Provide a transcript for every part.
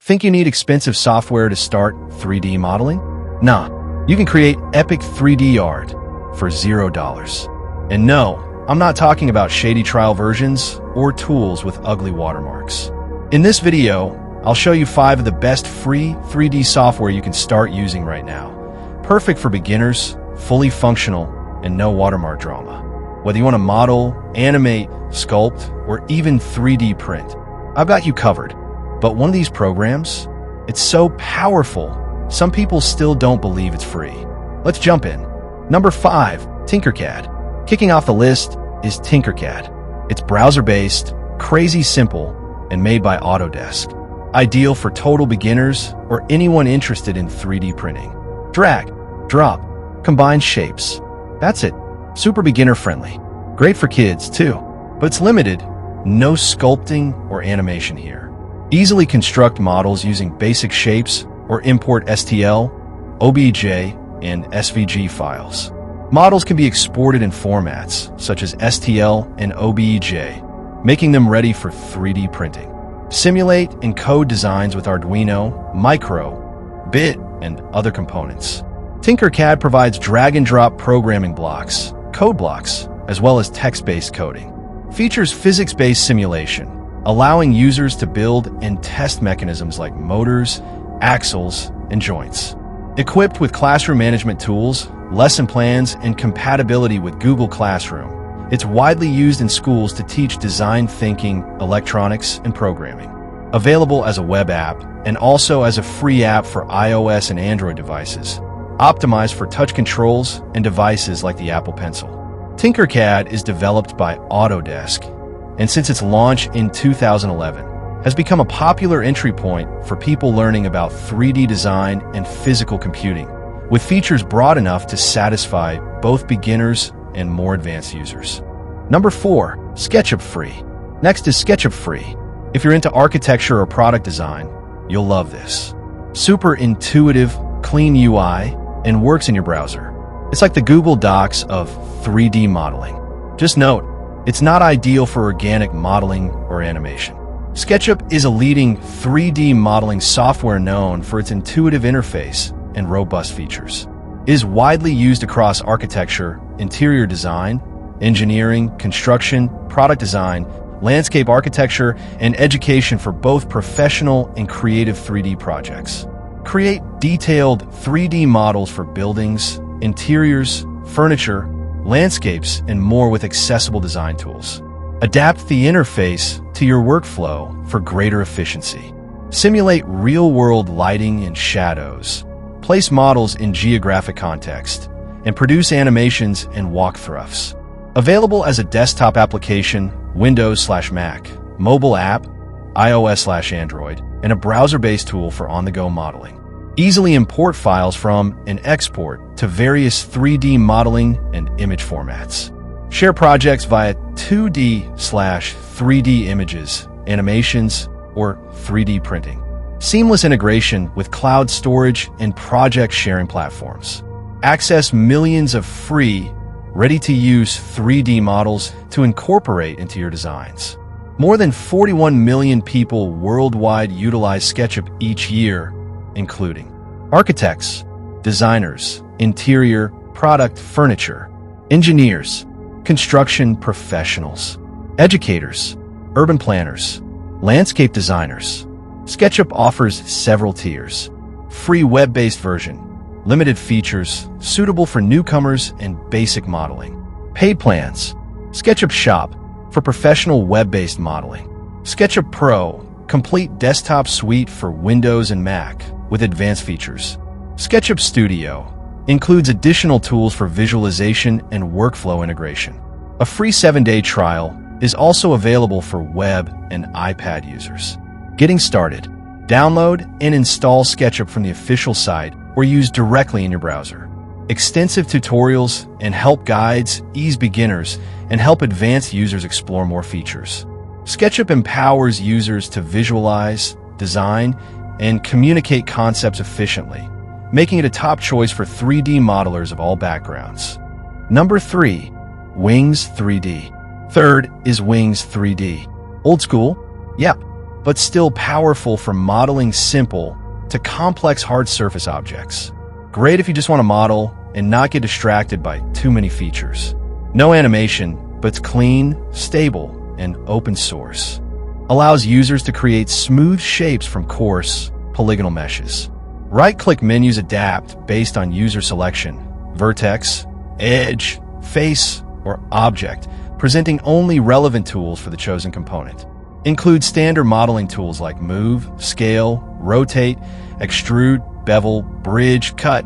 Think you need expensive software to start 3D modeling? Nah, you can create epic 3D art for $0. And no, I'm not talking about shady trial versions or tools with ugly watermarks. In this video, I'll show you 5 of the best free 3D software you can start using right now. Perfect for beginners, fully functional, and no watermark drama. Whether you want to model, animate, sculpt, or even 3D print, I've got you covered. But one of these programs, it's so powerful, some people still don't believe it's free. Let's jump in. Number 5, Tinkercad. Kicking off the list is Tinkercad. It's browser-based, crazy simple, and made by Autodesk. Ideal for total beginners or anyone interested in 3D printing. Drag, drop, combine shapes. That's it. Super beginner-friendly. Great for kids, too. But it's limited. No sculpting or animation here. Easily construct models using basic shapes or import STL, OBJ, and SVG files. Models can be exported in formats such as STL and OBJ, making them ready for 3D printing. Simulate and code designs with Arduino, Micro, Bit, and other components. Tinkercad provides drag-and-drop programming blocks, code blocks, as well as text-based coding. Features physics-based simulation, allowing users to build and test mechanisms like motors, axles, and joints. Equipped with classroom management tools, lesson plans, and compatibility with Google Classroom, it's widely used in schools to teach design thinking, electronics, and programming. Available as a web app and also as a free app for iOS and Android devices, optimized for touch controls and devices like the Apple Pencil. Tinkercad is developed by Autodesk, and since its launch in 2011, has become a popular entry point for people learning about 3D design and physical computing, with features broad enough to satisfy both beginners and more advanced users. Number 4, SketchUp Free. Next is SketchUp Free. If you're into architecture or product design, you'll love this. Super intuitive, clean UI, and works in your browser. It's like the Google Docs of 3D modeling. Just note, it's not ideal for organic modeling or animation. SketchUp is a leading 3D modeling software known for its intuitive interface and robust features. It is widely used across architecture, interior design, engineering, construction, product design, landscape architecture, and education for both professional and creative 3D projects. Create detailed 3D models for buildings, interiors, furniture, landscapes, and more with accessible design tools. Adapt the interface to your workflow for greater efficiency. Simulate real-world lighting and shadows. Place models in geographic context, and produce animations and walkthroughs. Available as a desktop application, Windows/Mac, mobile app, iOS/Android, and a browser-based tool for on-the-go modeling. Easily import files from and export to various 3D modeling and image formats. Share projects via 2D/3D images, animations, or 3D printing. Seamless integration with cloud storage and project sharing platforms. Access millions of free, ready-to-use 3D models to incorporate into your designs. More than 41 million people worldwide utilize SketchUp each year, including architects, designers, interior, product, furniture, engineers, construction professionals, educators, urban planners, landscape designers. SketchUp offers several tiers. Free web-based version, limited features, suitable for newcomers and basic modeling. Paid plans, SketchUp Shop, for professional web-based modeling. SketchUp Pro, complete desktop suite for Windows and Mac with advanced features. SketchUp Studio includes additional tools for visualization and workflow integration. A free 7-day trial is also available for web and iPad users. Getting started. Download and install SketchUp from the official site or use directly in your browser. Extensive tutorials and help guides ease beginners and help advanced users explore more features. SketchUp empowers users to visualize, design, and communicate concepts efficiently, making it a top choice for 3D modelers of all backgrounds. Number 3, Wings 3D. Third is Wings 3D. Old school? Yep. but still powerful for modeling simple to complex hard surface objects. Great if you just want to model and not get distracted by too many features. No animation, but it's clean, stable, and open source. Allows users to create smooth shapes from coarse, polygonal meshes. Right-click menus adapt based on user selection, vertex, edge, face, or object, presenting only relevant tools for the chosen component. Include standard modeling tools like move, scale, rotate, extrude, bevel, bridge, cut,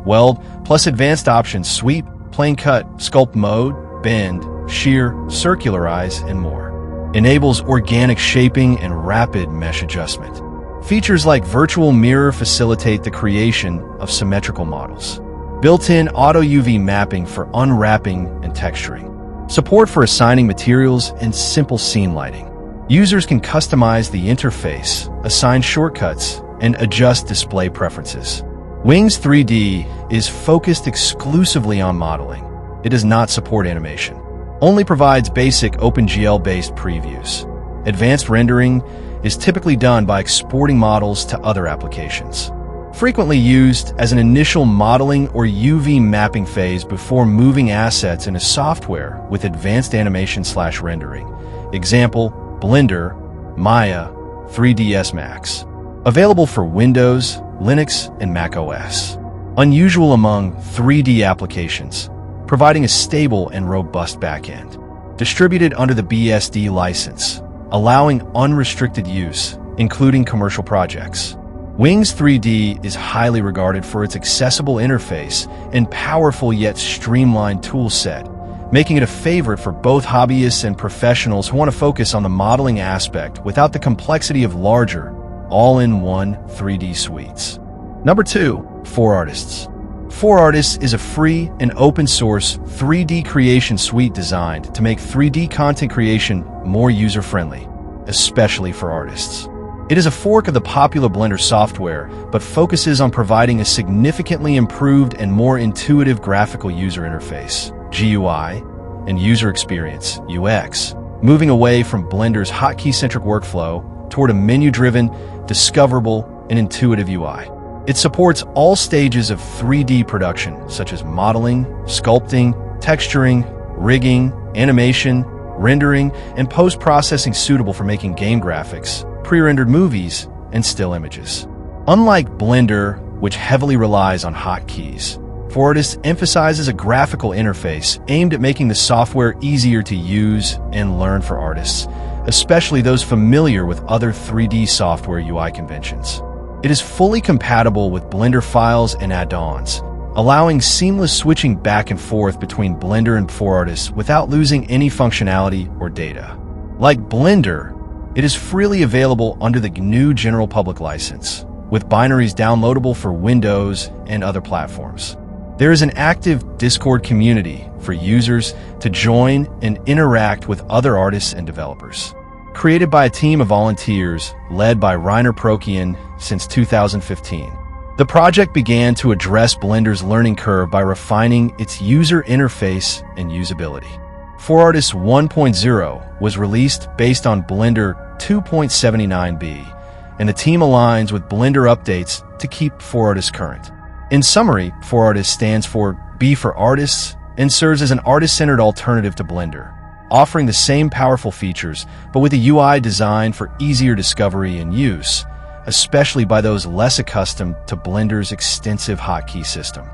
weld, plus advanced options sweep, plane cut, sculpt mode, bend, shear, circularize, and more. Enables organic shaping and rapid mesh adjustment. Features like virtual mirror facilitate the creation of symmetrical models. Built-in auto UV mapping for unwrapping and texturing. Support for assigning materials and simple scene lighting. Users can customize the interface, assign shortcuts, and adjust display preferences. Wings 3D is focused exclusively on modeling. It does not support animation. Only provides basic OpenGL-based previews. Advanced rendering is typically done by exporting models to other applications. Frequently used as an initial modeling or UV mapping phase before moving assets into software with advanced animation/rendering. Example, Blender, Maya, 3ds Max. Available for Windows, Linux, and Mac OS. Unusual among 3D applications, providing a stable and robust backend. Distributed under the BSD license, allowing unrestricted use, including commercial projects. Wings 3D is highly regarded for its accessible interface and powerful yet streamlined toolset, making it a favorite for both hobbyists and professionals who want to focus on the modeling aspect without the complexity of larger, all-in-one 3D suites. Number 2, 4Artists. 4Artists is a free and open-source 3D creation suite designed to make 3D content creation more user-friendly, especially for artists. It is a fork of the popular Blender software, but focuses on providing a significantly improved and more intuitive graphical user interface, GUI, and user experience, UX, moving away from Blender's hotkey-centric workflow toward a menu-driven, discoverable, and intuitive UI. It supports all stages of 3D production, such as modeling, sculpting, texturing, rigging, animation, rendering, and post-processing suitable for making game graphics, pre-rendered movies, and still images. Unlike Blender, which heavily relies on hotkeys, 4Artists emphasizes a graphical interface aimed at making the software easier to use and learn for artists, especially those familiar with other 3D software UI conventions. It is fully compatible with Blender files and add-ons, allowing seamless switching back and forth between Blender and 4Artists without losing any functionality or data. Like Blender, it is freely available under the GNU General Public License, with binaries downloadable for Windows and other platforms. There is an active Discord community for users to join and interact with other artists and developers. Created by a team of volunteers led by Rainer Prokian since 2015. The project began to address Blender's learning curve by refining its user interface and usability. 4Artists 1.0 was released based on Blender 2.79b, and the team aligns with Blender updates to keep 4Artists current. In summary, 4Artists stands for B for Artists and serves as an artist-centered alternative to Blender, offering the same powerful features, but with a UI designed for easier discovery and use, especially by those less accustomed to Blender's extensive hotkey system.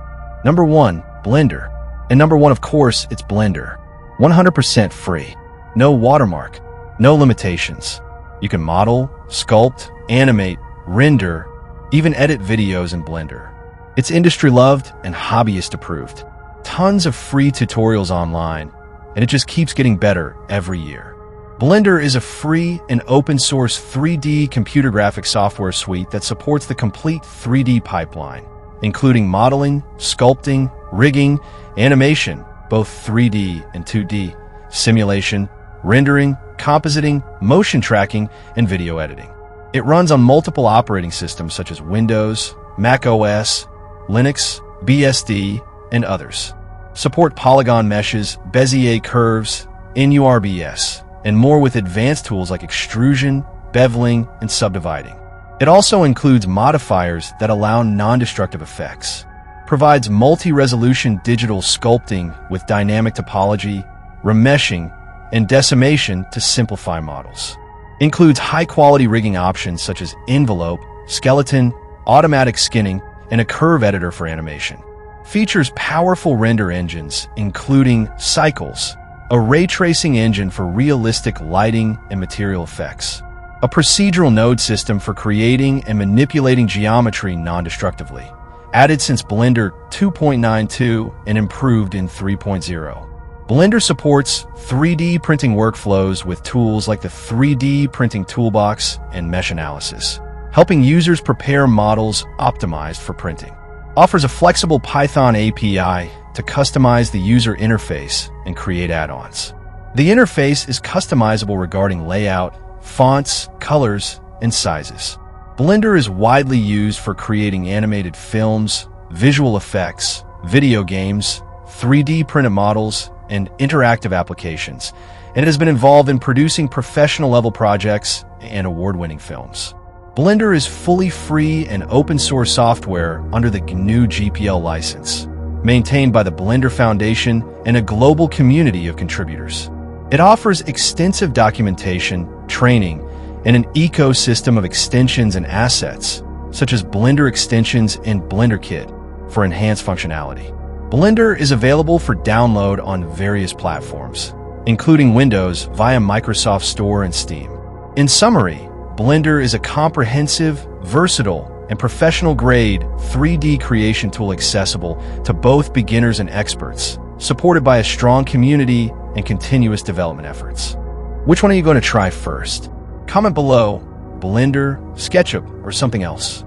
Number 1, Blender. And number 1, of course, it's Blender. 100% free. No watermark. No limitations. You can model, sculpt, animate, render, even edit videos in Blender. It's industry-loved and hobbyist-approved. Tons of free tutorials online, and it just keeps getting better every year. Blender is a free and open-source 3D computer graphics software suite that supports the complete 3D pipeline, including modeling, sculpting, rigging, animation, both 3D and 2D, simulation, rendering, compositing, motion tracking, and video editing. It runs on multiple operating systems such as Windows, Mac OS, Linux, BSD, and others. Support polygon meshes, Bezier curves, NURBS, and more with advanced tools like extrusion, beveling, and subdividing. It also includes modifiers that allow non-destructive effects, provides multi-resolution digital sculpting with dynamic topology, remeshing, and decimation to simplify models. Includes high-quality rigging options such as envelope, skeleton, automatic skinning, and a curve editor for animation. Features powerful render engines, including Cycles, a ray tracing engine for realistic lighting and material effects, a procedural node system for creating and manipulating geometry non-destructively, added since Blender 2.92 and improved in 3.0. Blender supports 3D printing workflows with tools like the 3D printing toolbox and mesh analysis, helping users prepare models optimized for printing. Offers a flexible Python API to customize the user interface and create add-ons. The interface is customizable regarding layout, fonts, colors, and sizes. Blender is widely used for creating animated films, visual effects, video games, 3D printed models, and interactive applications, and it has been involved in producing professional-level projects and award-winning films. Blender is fully free and open-source software under the GNU GPL license, maintained by the Blender Foundation and a global community of contributors. It offers extensive documentation, training, and an ecosystem of extensions and assets, such as Blender extensions and BlenderKit, for enhanced functionality. Blender is available for download on various platforms, including Windows via Microsoft Store and Steam. In summary, Blender is a comprehensive, versatile, and professional-grade 3D creation tool accessible to both beginners and experts, supported by a strong community and continuous development efforts. Which one are you going to try first? Comment below, Blender, SketchUp, or something else.